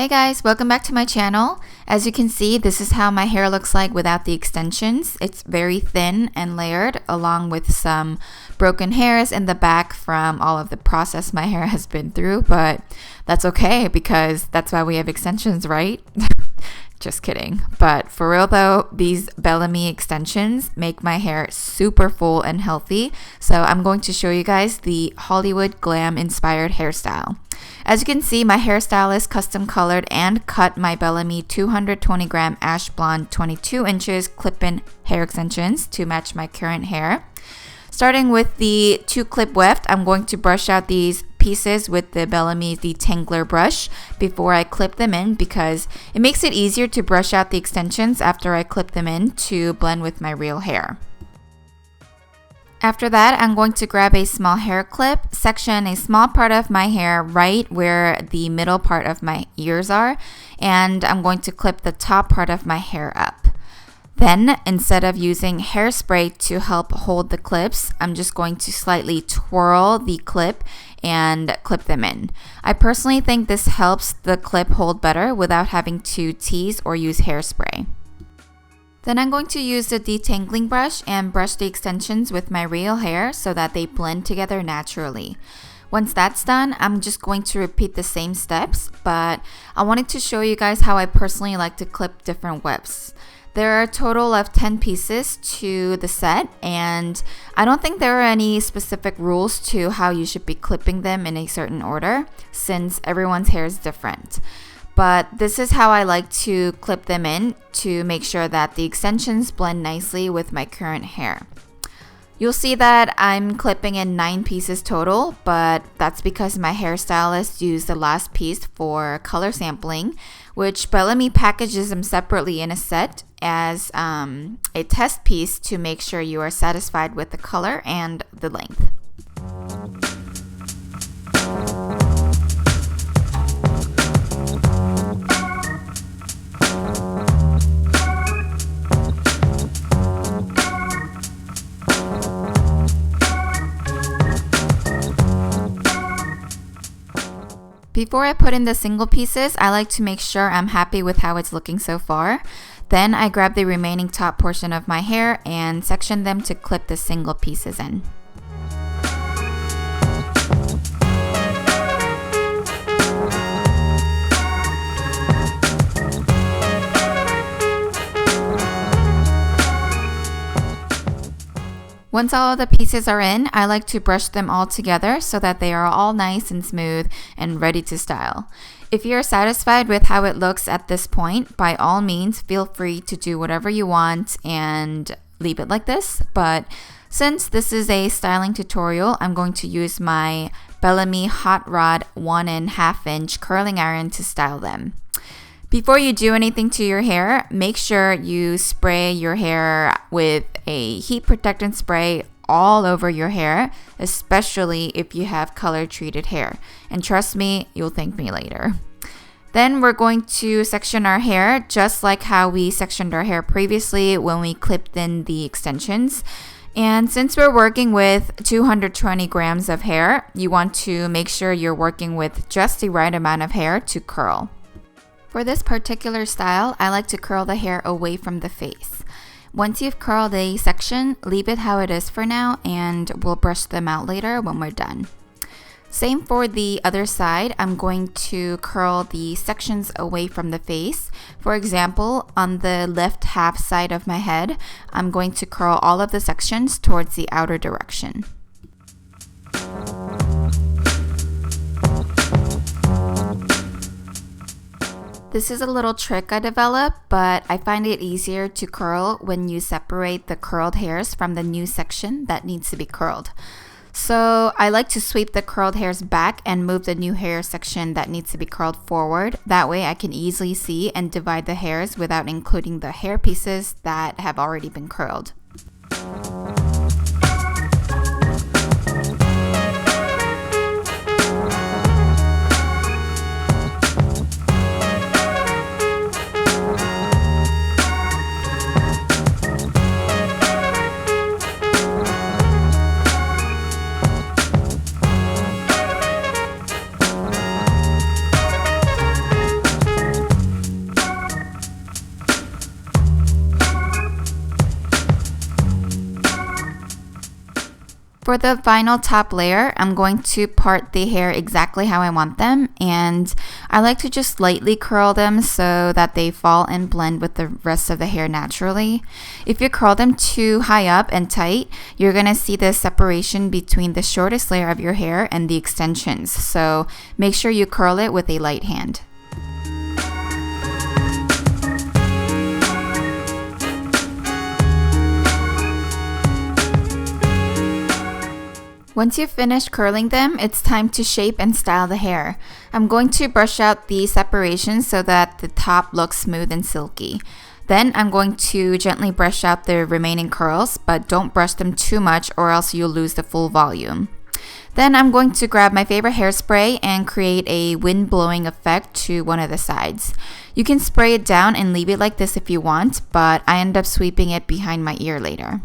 Hey guys, welcome back to my channel. As you can see, this is how my hair looks like without the extensions. It's very thin and layered, along with some broken hairs in the back from all of the process my hair has been through, but that's okay because that's why we have extensions, right? Just kidding. But for real though, these Bellami extensions make my hair super full and healthy. So I'm going to show you guys the Hollywood Glam inspired hairstyle. As you can see, my hairstylist custom colored and cut my Bellami 220 gram ash blonde 22 inches clip-in hair extensions to match my current hair. Starting with the 2 clip weft, I'm going to brush out these pieces with the Bellami detangler brush before I clip them in because it makes it easier to brush out the extensions after I clip them in to blend with my real hair. After that, I'm going to grab a small hair clip, section a small part of my hair right where the middle part of my ears are, and I'm going to clip the top part of my hair up. Then, instead of using hairspray to help hold the clips, I'm just going to slightly twirl the clip and clip them in. I personally think this helps the clip hold better without having to tease or use hairspray. Then I'm going to use the detangling brush and brush the extensions with my real hair so that they blend together naturally. Once that's done, I'm just going to repeat the same steps, but I wanted to show you guys how I personally like to clip different wefts. There are a total of 10 pieces to the set, and I don't think there are any specific rules to how you should be clipping them in a certain order, since everyone's hair is different. But this is how I like to clip them in to make sure that the extensions blend nicely with my current hair. You'll see that I'm clipping in 9 pieces total, but that's because my hairstylist used the last piece for color sampling, which Bellami packages them separately in a set as a test piece to make sure you are satisfied with the color and the length. Before I put in the single pieces, I like to make sure I'm happy with how it's looking so far. Then I grab the remaining top portion of my hair and section them to clip the single pieces in. Once all of the pieces are in, I like to brush them all together so that they are all nice and smooth and ready to style. If you're satisfied with how it looks at this point, by all means, feel free to do whatever you want and leave it like this. But since this is a styling tutorial, I'm going to use my Bellami Hot Rod 1.5 inch curling iron to style them. Before you do anything to your hair, make sure you spray your hair with a heat protectant spray all over your hair, especially if you have color treated hair. And trust me, you'll thank me later. Then we're going to section our hair just like how we sectioned our hair previously when we clipped in the extensions. And since we're working with 220 grams of hair, you want to make sure you're working with just the right amount of hair to curl. For this particular style, I like to curl the hair away from the face. Once you've curled a section, leave it how it is for now and we'll brush them out later when we're done. Same for the other side, I'm going to curl the sections away from the face. For example, on the left half side of my head, I'm going to curl all of the sections towards the outer direction. This is a little trick I developed, but I find it easier to curl when you separate the curled hairs from the new section that needs to be curled. So I like to sweep the curled hairs back and move the new hair section that needs to be curled forward. That way I can easily see and divide the hairs without including the hair pieces that have already been curled. For the final top layer, I'm going to part the hair exactly how I want them, and I like to just lightly curl them so that they fall and blend with the rest of the hair naturally. If you curl them too high up and tight, you're going to see the separation between the shortest layer of your hair and the extensions, so make sure you curl it with a light hand. Once you've finished curling them, it's time to shape and style the hair. I'm going to brush out the separations so that the top looks smooth and silky. Then I'm going to gently brush out the remaining curls, but don't brush them too much or else you'll lose the full volume. Then I'm going to grab my favorite hairspray and create a wind blowing effect to one of the sides. You can spray it down and leave it like this if you want, but I end up sweeping it behind my ear later.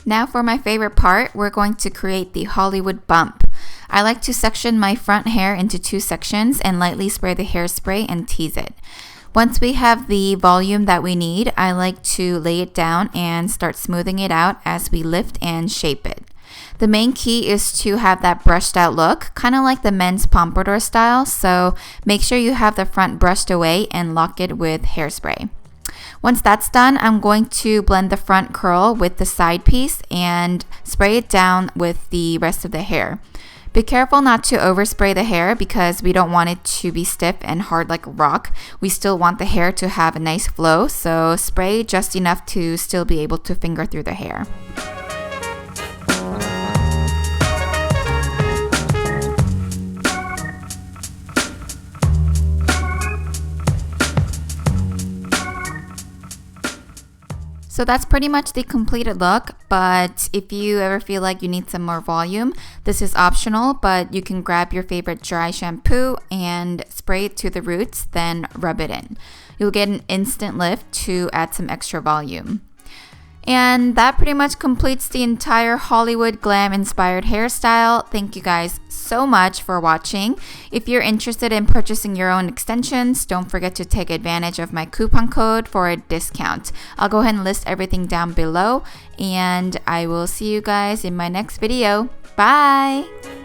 Now for my favorite part, we're going to create the Hollywood bump. I like to section my front hair into 2 sections and lightly spray the hairspray and tease it. Once we have the volume that we need, I like to lay it down and start smoothing it out as we lift and shape it. The main key is to have that brushed out look, kind of like the men's pompadour style, so make sure you have the front brushed away and lock it with hairspray. Once that's done, I'm going to blend the front curl with the side piece and spray it down with the rest of the hair. Be careful not to overspray the hair because we don't want it to be stiff and hard like a rock. We still want the hair to have a nice flow, so spray just enough to still be able to finger through the hair. So that's pretty much the completed look, but if you ever feel like you need some more volume, this is optional, but you can grab your favorite dry shampoo and spray it to the roots, then rub it in. You'll get an instant lift to add some extra volume. And that pretty much completes the entire Hollywood glam inspired hairstyle. Thank you guys so much for watching. If you're interested in purchasing your own extensions, don't forget to take advantage of my coupon code for a discount. I'll go ahead and list everything down below, and I will see you guys in my next video. Bye!